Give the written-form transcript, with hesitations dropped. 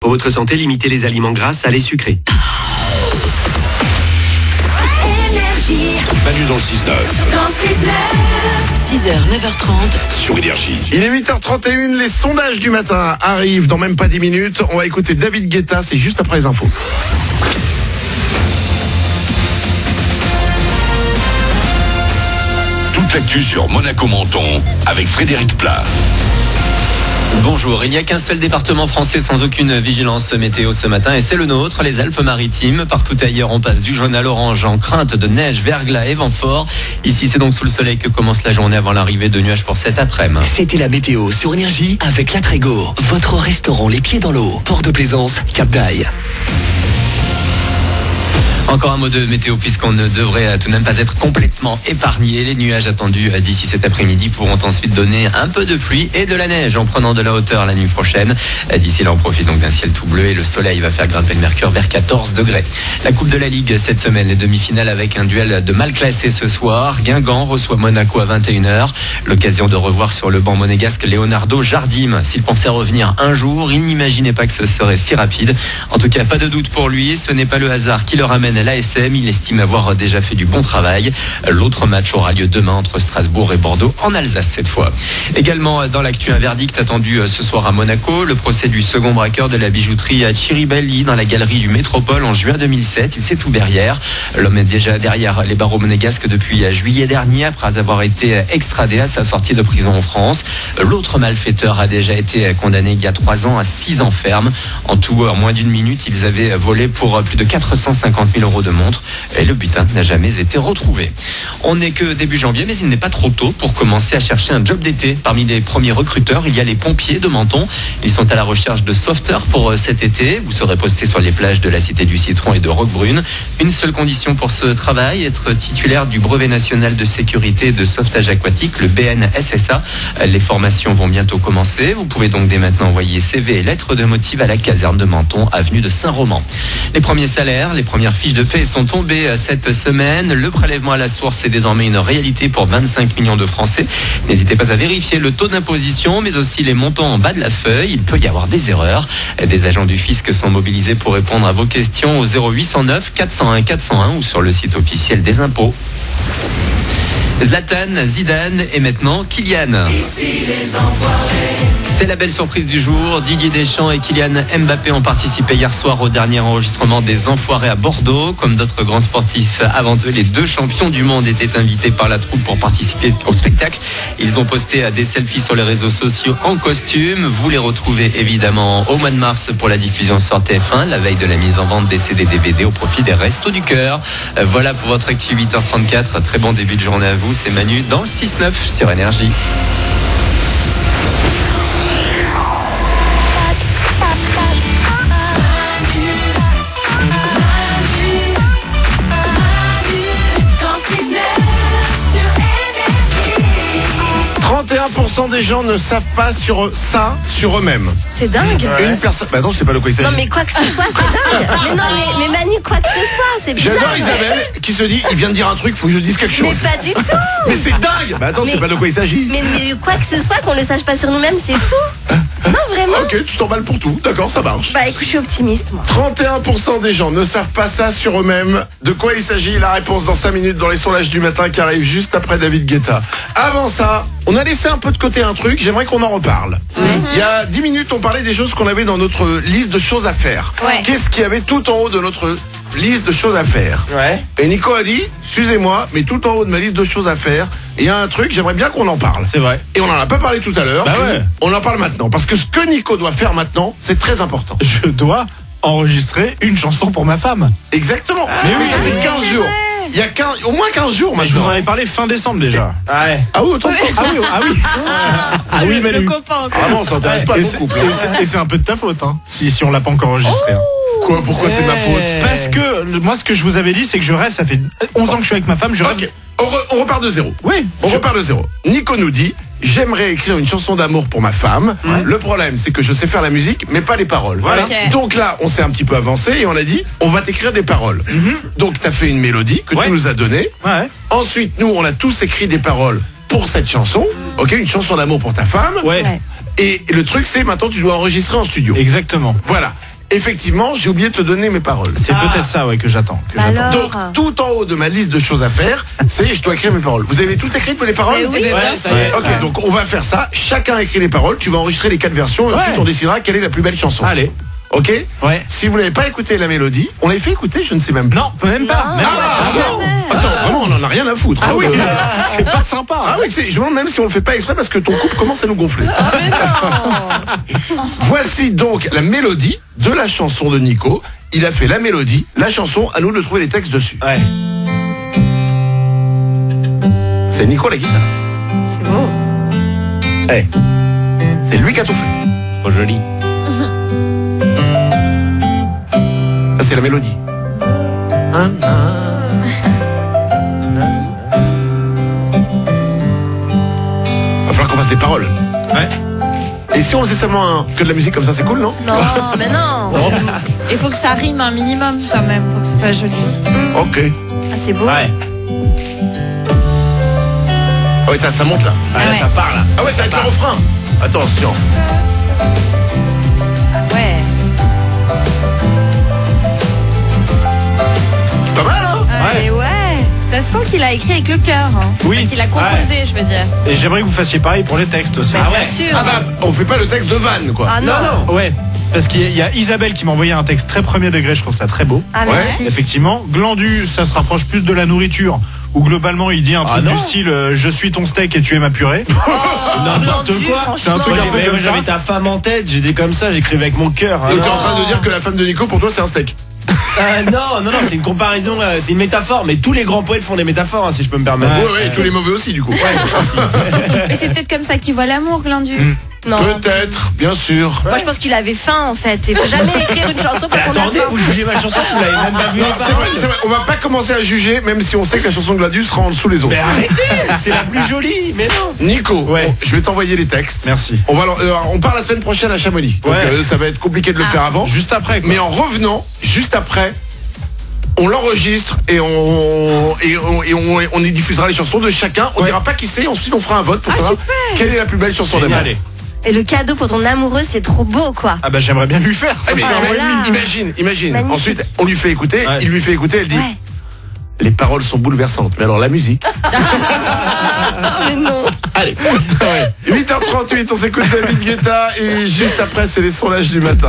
Pour votre santé, limitez les aliments gras, salés, sucrés. Manu dans le 6-9. 6h, 9h30 sur Énergie. Il est 8h31, les sondages du matin arrivent dans même pas 10 minutes. On va écouter David Guetta, c'est juste après les infos. Toute l'actu sur Monaco-Menton avec Frédéric Plat. Bonjour, il n'y a qu'un seul département français sans aucune vigilance météo ce matin et c'est le nôtre, les Alpes-Maritimes. Partout ailleurs, on passe du jaune à l'orange en crainte de neige, verglas et vent fort. Ici, c'est donc sous le soleil que commence la journée avant l'arrivée de nuages pour cet après-midi. C'était la météo sur Énergie avec La Trégo, votre restaurant les pieds dans l'eau. Port de Plaisance, Cap d'Aille. Encore un mot de météo puisqu'on ne devrait tout de même pas être complètement épargné. Les nuages attendus d'ici cet après-midi pourront ensuite donner un peu de pluie et de la neige en prenant de la hauteur la nuit prochaine. D'ici là, on profite donc d'un ciel tout bleu et le soleil va faire grimper le mercure vers 14 degrés. La Coupe de la Ligue cette semaine, les demi-finales avec un duel de mal classés ce soir. Guingamp reçoit Monaco à 21h. L'occasion de revoir sur le banc monégasque Leonardo Jardim. S'il pensait revenir un jour, il n'imaginait pas que ce serait si rapide. En tout cas, pas de doute pour lui, ce n'est pas le hasard qui le ramène l'ASM, il estime avoir déjà fait du bon travail. L'autre match aura lieu demain entre Strasbourg et Bordeaux en Alsace cette fois. Également dans l'actu, un verdict attendu ce soir à Monaco, le procès du second braqueur de la bijouterie à Chiribelli dans la galerie du Métropole en juin 2007. Il s'est ouvert hier. L'homme est déjà derrière les barreaux monégasques depuis juillet dernier après avoir été extradé à sa sortie de prison en France. L'autre malfaiteur a déjà été condamné il y a 3 ans à 6 ans ferme. En tout, en moins d'une minute, ils avaient volé pour plus de 450 000 euros de montre et le butin n'a jamais été retrouvé. On n'est que début janvier, mais il n'est pas trop tôt pour commencer à chercher un job d'été. Parmi les premiers recruteurs, il y a les pompiers de Menton. Ils sont à la recherche de sauveteurs pour cet été. Vous serez posté sur les plages de la Cité du Citron et de Roquebrune. Une seule condition pour ce travail, être titulaire du brevet national de sécurité et de sauvetage aquatique, le BNSSA. Les formations vont bientôt commencer. Vous pouvez donc dès maintenant envoyer CV et lettres de motif à la caserne de Menton, avenue de Saint-Roman. Les premiers salaires, les premières fiches de paie sont tombées cette semaine. Le prélèvement à la source est désormais une réalité pour 25 millions de Français. N'hésitez pas à vérifier le taux d'imposition, mais aussi les montants en bas de la feuille. Il peut y avoir des erreurs. Des agents du fisc sont mobilisés pour répondre à vos questions au 0809 401 401 ou sur le site officiel des impôts. Zlatan, Zidane et maintenant Kylian. C'est la belle surprise du jour. Didier Deschamps et Kylian Mbappé ont participé hier soir au dernier enregistrement des Enfoirés à Bordeaux. Comme d'autres grands sportifs avant eux, les 2 champions du monde étaient invités par la troupe pour participer au spectacle. Ils ont posté des selfies sur les réseaux sociaux en costume. Vous les retrouvez évidemment au mois de mars pour la diffusion sur TF1, la veille de la mise en vente des CD-DVD au profit des Restos du Cœur. Voilà pour votre actu 8h34. Très bon début de journée à vous. C'est Manu dans le 6-9 sur Énergie. Des gens ne savent pas sur eux-mêmes. C'est dingue. Une personne. Bah non, c'est pas de quoi il s'agit. Non mais quoi que ce soit, c'est dingue. Mais non mais Manu, quoi que ce soit, c'est bizarre. J'adore Isabelle qui se dit, il vient de dire un truc, faut que je dise quelque chose. Mais pas du tout. Mais c'est dingue. Bah attends, c'est pas de quoi il s'agit. Mais quoi que ce soit, qu'on le sache pas sur nous-mêmes, c'est fou. Non vraiment. Ok, tu t'emballes pour tout. D'accord, ça marche. Bah écoute, je suis optimiste moi. 31% des gens ne savent pas ça sur eux-mêmes. De quoi il s'agit? La réponse dans 5 minutes dans les sondages du matin qui arrivent juste après David Guetta. Avant ça, on a laissé un peu de côté un truc, j'aimerais qu'on en reparle. Il y a 10 minutes, on parlait des choses qu'on avait dans notre liste de choses à faire. Ouais. Qu'est-ce qu'il y avait tout en haut de notre liste de choses à faire? Ouais. Et Nico a dit, excusez-moi, mais tout en haut de ma liste de choses à faire, il y a un truc, j'aimerais bien qu'on en parle. C'est vrai. Et on n'en a pas parlé tout à l'heure. Bah ouais. On en parle maintenant. Parce que ce que Nico doit faire maintenant, c'est très important. Je dois enregistrer une chanson pour ma femme. Exactement. Mais oui, ça fait 15 jours. Il y a au moins 15 jours Mais je maintenant. vous en avais parlé fin décembre déjà. Ouais. Ah oui, autant. Ah oui, Manu. Ah non, ça s'intéresse pas à Et mon c'est- couple. et c'est un peu de ta faute, hein, si on l'a pas encore enregistré. hein. Quoi? Pourquoi c'est ma faute? Parce que moi, ce que je vous avais dit, c'est que je rêve, ça fait 11 ans que je suis avec ma femme, je rêve. Ok. On repart de zéro. Oui. On repart de zéro. Nico nous dit, j'aimerais écrire une chanson d'amour pour ma femme. Le problème, c'est que je sais faire la musique, mais pas les paroles. Voilà. Ok. Donc là, on s'est un petit peu avancé et on a dit, on va t'écrire des paroles. Donc t'as fait une mélodie que Ouais. tu nous as donnée. Ouais. Ensuite, nous, on a tous écrit des paroles pour cette chanson. Ok, une chanson d'amour pour ta femme. Ouais. Ouais. Et le truc, c'est maintenant, tu dois enregistrer en studio. Exactement. Voilà. effectivement, j'ai oublié de te donner mes paroles. C'est peut-être ça, ouais, que j'attends. Alors. Donc, tout en haut de ma liste de choses à faire, c'est je dois écrire mes paroles. Vous avez tout écrit pour les paroles? Mais oui, bien sûr. Ok, donc on va faire ça. Chacun écrit les paroles. Tu vas enregistrer les 4 versions et ensuite on décidera quelle est la plus belle chanson. Allez. Ok? Ouais. Si vous n'avez pas écouté la mélodie, on l'avait fait écouter, je ne sais même pas. Non, même pas. Même pas. Attends, vraiment, on n'en a rien à foutre. Ah hein, oui, de- c'est pas sympa. Ah oui, je me demande même si on le fait pas exprès parce que ton couple commence à nous gonfler. Voici donc la mélodie de la chanson de Nico. Il a fait la mélodie, la chanson, à nous de trouver les textes dessus. Ouais. C'est Nico la guitare. C'est beau. Eh, c'est lui qui a tout fait. Trop joli. Ça, c'est la mélodie. Va falloir qu'on fasse les paroles. Ouais. Et si on faisait seulement que de la musique comme ça, c'est cool, non? Non, mais non. Il faut que ça rime un minimum quand même pour que ce soit joli. Ok. Ah, c'est beau. Ouais. Ah oui, ça monte là. Ah, là, ouais. ça part là. Ah ouais, ça va être le refrain. Attention. Ouais. C'est pas mal, hein? Et ouais. Ça sent qu'il a écrit avec le cœur. Hein. Oui. Enfin, qu'il a composé, je veux dire. Et j'aimerais que vous fassiez pareil pour les textes aussi. Bien sûr. Ah bah, on fait pas le texte de Van, quoi. Ah non. Ouais. Parce qu'il y a Isabelle qui m'a envoyé un texte très premier degré, je trouve ça très beau. Ah, merci. Effectivement, Glandu, ça se rapproche plus de la nourriture, où globalement il dit un truc du style je suis ton steak et tu es ma purée. N'importe quoi. C'est un truc un peu comme ça. J'avais ta femme en tête, j'étais comme ça, j'écrivais avec mon cœur. Donc t'es en train de dire que la femme de Nico, pour toi, c'est un steak. Non, c'est une comparaison, c'est une métaphore, mais tous les grands poètes font des métaphores, hein, si je peux me permettre. Ouais, et tous les mauvais aussi, du coup. Mais c'est peut-être comme ça qu'il voit l'amour, Glandu. Non. Peut-être, bien sûr. Moi, je pense qu'il avait faim, en fait. Il faut jamais écrire une chanson quand on a Attendez, faim. vous jugez ma chanson, vous l'avez même pas vu. Non, c'est vrai, on va pas commencer à juger, même si on sait que la chanson de Gladys sera en dessous les autres. Mais arrêtez, c'est la plus jolie, mais non. Nico, Ouais. je vais t'envoyer les textes. Merci. On part la semaine prochaine à Chamonix. Donc Ouais. ça va être compliqué de le faire avant. Juste après, quoi. Mais en revenant, juste après, on l'enregistre et on y diffusera les chansons de chacun. On dira pas qui c'est, ensuite on fera un vote pour savoir quelle est la plus belle chanson d'amour. Génial. Et le cadeau pour ton amoureux, c'est trop beau, quoi. Ah bah j'aimerais bien lui faire. Ah, mais Oh là là. imagine. Magnifique. Ensuite, on lui fait écouter, Ouais. il lui fait écouter, elle dit Ouais. les paroles sont bouleversantes. Mais alors la musique. Mais non. Allez. 8h38, on s'écoute David Guetta et juste après, c'est les sondages du matin.